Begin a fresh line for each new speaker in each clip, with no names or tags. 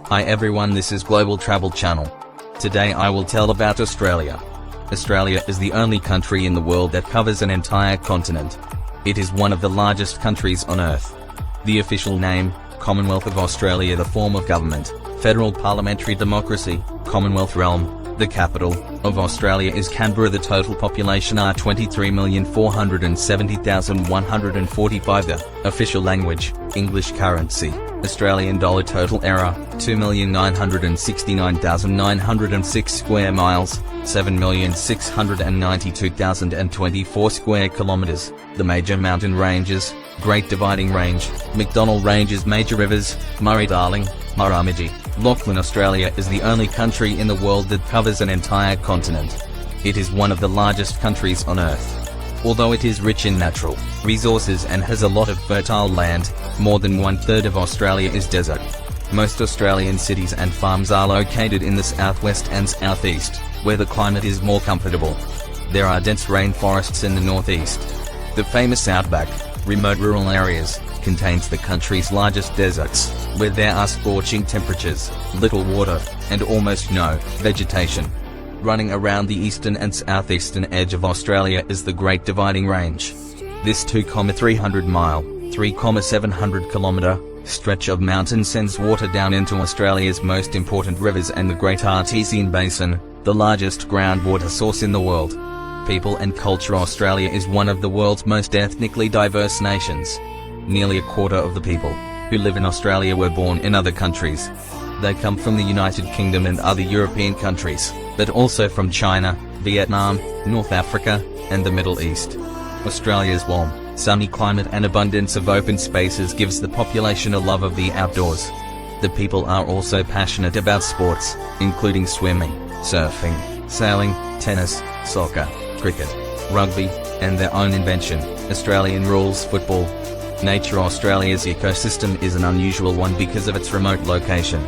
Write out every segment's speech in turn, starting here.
Hi everyone, this is Global Travel Channel. Today I will tell about Australia. Australia is the only country in the world that covers an entire continent. It is one of the largest countries on Earth. The official name, Commonwealth of Australia. The form of government, Federal Parliamentary Democracy, Commonwealth Realm. The capital of Australia is Canberra. The total population are 23,470,145. The official language, English. Currency, Australian dollar. Total area, 2,969,906 square miles, 7,692,024 square kilometers. The major mountain ranges, Great Dividing Range, McDonnell Ranges. Major rivers, Murray-Darling, Murrumbidgee, Lachlan. Australia is the only country in the world that covers an entire continent. It is one of the largest countries on Earth. Although it is rich in natural resources and has a lot of fertile land, more than 1/3 of Australia is desert. Most Australian cities and farms are located in the southwest and southeast, where the climate is more comfortable. There are dense rainforests in the northeast. The famous outback, remote rural areas, contains the country's largest deserts, where there are scorching temperatures, little water, and almost no vegetation. Running around the eastern and southeastern edge of Australia is the Great Dividing Range. This 2,300-mile, 3,700-kilometre stretch of mountain sends water down into Australia's most important rivers and the Great Artesian Basin, the largest groundwater source in the world. People and culture. Australia is one of the world's most ethnically diverse nations. Nearly a quarter of the people who live in Australia were born in other countries. They come from the United Kingdom and other European countries, but also from China, Vietnam, North Africa, and the Middle East. Australia's warm, sunny climate and abundance of open spaces gives the population a love of the outdoors. The people are also passionate about sports, including swimming, surfing, sailing, tennis, soccer, cricket, rugby, and their own invention, Australian rules football. Nature. Australia's ecosystem is an unusual one because of its remote location.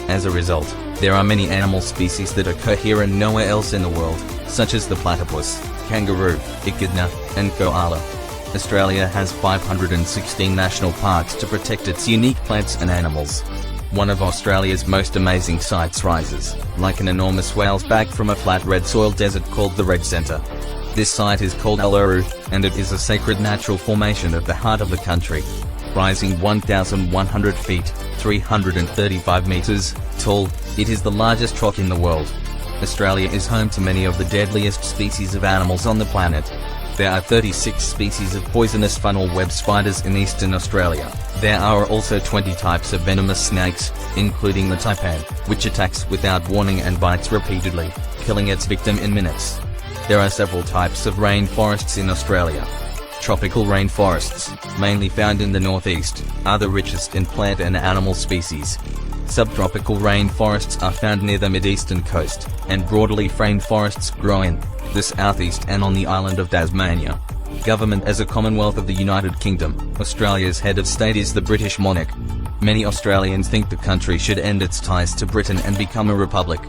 As a result, there are many animal species that occur here and nowhere else in the world, such as the platypus, kangaroo, echidna, and koala. Australia has 516 national parks to protect its unique plants and animals. One of Australia's most amazing sights rises, like an enormous whale's back from a flat red soil desert called the Red Centre. This site is called Uluru, and it is a sacred natural formation of the heart of the country. Rising 1,100 feet, 335 meters, tall, it is the largest rock in the world. Australia is home to many of the deadliest species of animals on the planet. There are 36 species of poisonous funnel web spiders in eastern Australia. There are also 20 types of venomous snakes, including the taipan, which attacks without warning and bites repeatedly, killing its victim in minutes. There are several types of rainforests in Australia. Tropical rainforests, mainly found in the northeast, are the richest in plant and animal species. Subtropical rainforests are found near the mid-eastern coast, and broadleaf rainforests grow in the southeast and on the island of Tasmania. Government. As a Commonwealth of the United Kingdom, Australia's head of state is the British monarch. Many Australians think the country should end its ties to Britain and become a republic.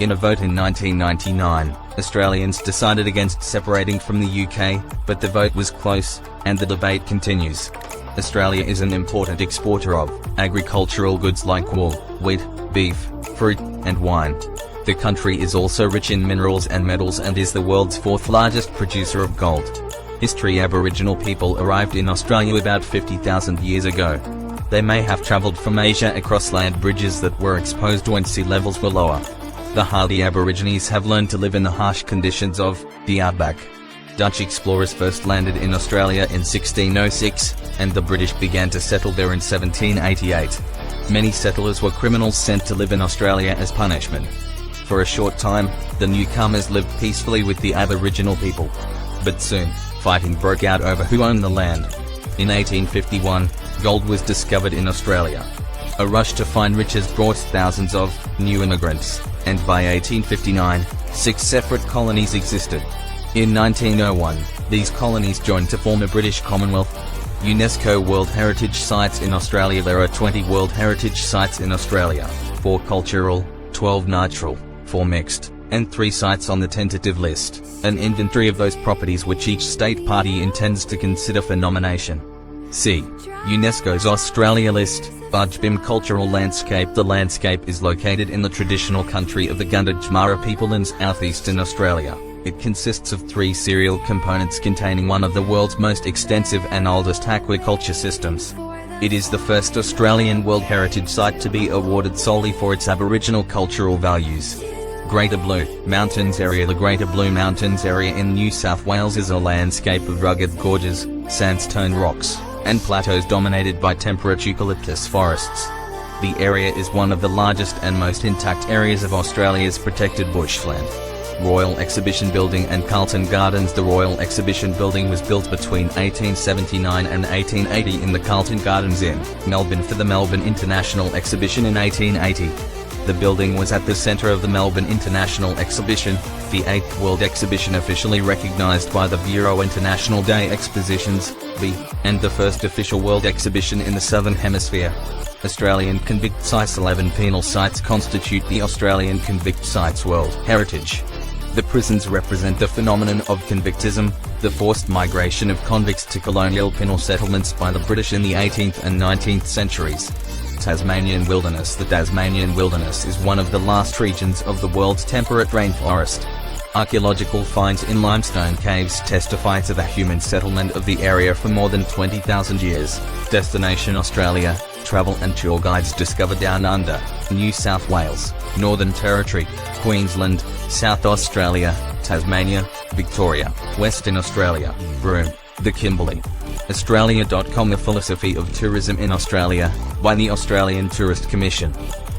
In a vote in 1999, Australians decided against separating from the UK, but the vote was close, and the debate continues. Australia is an important exporter of agricultural goods like wool, wheat, beef, fruit, and wine. The country is also rich in minerals and metals and is the world's fourth largest producer of gold. History. Aboriginal people arrived in Australia about 50,000 years ago. They may have travelled from Asia across land bridges that were exposed when sea levels were lower. The hardy Aborigines have learned to live in the harsh conditions of the outback. Dutch explorers first landed in Australia in 1606, and the British began to settle there in 1788. Many settlers were criminals sent to live in Australia as punishment. For a short time, the newcomers lived peacefully with the Aboriginal people. But soon, fighting broke out over who owned the land. In 1851, gold was discovered in Australia. A rush to find riches brought thousands of new immigrants, and by 1859, 6 separate colonies existed. In 1901, these colonies joined to form a British Commonwealth. UNESCO World Heritage Sites in Australia. There are 20 World Heritage Sites in Australia, 4 cultural, 12 natural, 4 mixed, and 3 sites on the tentative list, an inventory of those properties which each state party intends to consider for nomination. See UNESCO's Australia list. Bajbim Cultural Landscape. The landscape is located in the traditional country of the Gunditjmara people in southeastern Australia. It consists of 3 serial components containing one of the world's most extensive and oldest aquaculture systems. It is the first Australian World Heritage Site to be awarded solely for its Aboriginal cultural values. Greater Blue Mountains Area. The Greater Blue Mountains Area in New South Wales is a landscape of rugged gorges, sandstone rocks, and plateaus dominated by temperate eucalyptus forests. The area is one of the largest and most intact areas of Australia's protected bushland. Royal Exhibition Building and Carlton Gardens. The Royal Exhibition Building was built between 1879 and 1880 in the Carlton Gardens in Melbourne for the Melbourne International Exhibition in 1880. The building was at the centre of the Melbourne International Exhibition, the 8th World Exhibition officially recognised by the Bureau International Day Expositions, and the first official World Exhibition in the Southern Hemisphere. Australian Convict Sites. 11 penal sites constitute the Australian Convict Sites World Heritage. The prisons represent the phenomenon of convictism, the forced migration of convicts to colonial penal settlements by the British in the 18th and 19th centuries. Tasmanian Wilderness. The Tasmanian Wilderness is one of the last regions of the world's temperate rainforest. Archaeological finds in limestone caves testify to the human settlement of the area for more than 20,000 years. Destination Australia. Travel and tour guides discover Down Under, New South Wales, Northern Territory, Queensland, South Australia, Tasmania, Victoria, Western Australia, Broome, the Kimberley. Australia.com. The Philosophy of Tourism in Australia, by the Australian Tourist Commission.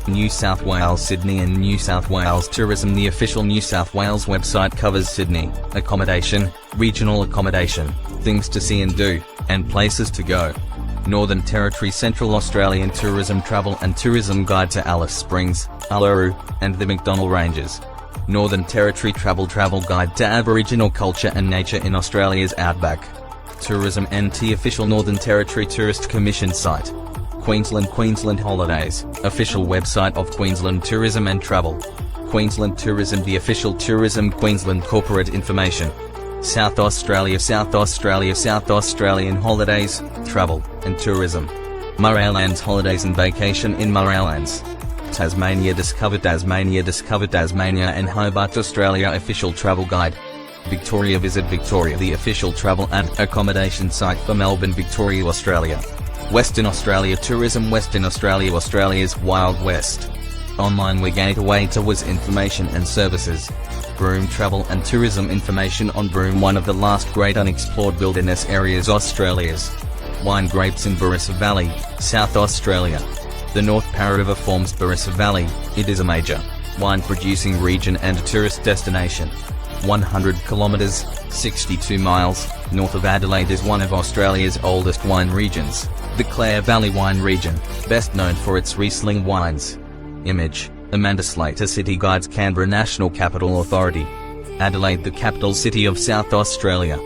New South Wales. Sydney and New South Wales Tourism. The official New South Wales website covers Sydney, accommodation, regional accommodation, things to see and do, and places to go. Northern Territory. Central Australian Tourism. Travel and Tourism Guide to Alice Springs, Uluru, and the McDonnell Ranges. Northern Territory Travel Guide to Aboriginal Culture and Nature in Australia's Outback. Tourism NT. Official Northern Territory Tourist Commission site. Queensland Holidays, official website of Queensland Tourism and Travel. Queensland Tourism. The official Tourism Queensland corporate information. South Australian Holidays, Travel, and Tourism. Murraylands. Holidays and Vacation in Murraylands. Tasmania Discover Tasmania and Hobart Australia official travel guide. Victoria. Visit Victoria. The official travel and accommodation site for Melbourne, Victoria, Australia. Western Australia Tourism. Western Australia. Australia's Wild West. Online gateway tours information and services. Broome Travel and Tourism information on Broome, one of the last great unexplored wilderness areas Australia's. Wine grapes in Barossa Valley, South Australia. The North Parra River forms Barossa Valley. It is a major wine-producing region and a tourist destination. 100 kilometres, 62 miles, north of Adelaide is one of Australia's oldest wine regions, the Clare Valley Wine Region, best known for its Riesling wines. Image: Amanda Slater. City Guides. Canberra National Capital Authority. Adelaide, the capital city of South Australia.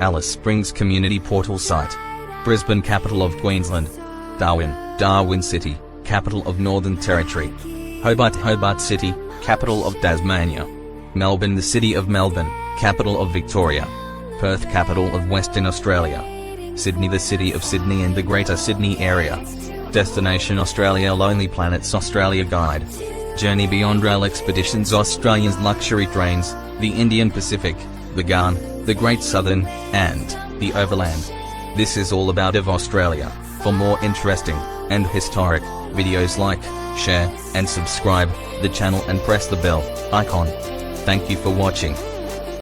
Alice Springs Community Portal site. Brisbane, capital of Queensland. Darwin City, capital of Northern Territory. Hobart City, capital of Tasmania. Melbourne, the city of Melbourne, capital of Victoria. Perth, capital of Western Australia. Sydney, the city of Sydney and the Greater Sydney area. Destination Australia. Lonely Planets Australia Guide. Journey Beyond Rail Expeditions. Australia's luxury trains, the Indian Pacific, the Ghan, the Great Southern, and the Overland. This is all about of Australia. For more interesting and historic videos, like, share, and subscribe the channel and press the bell icon. Thank you for watching.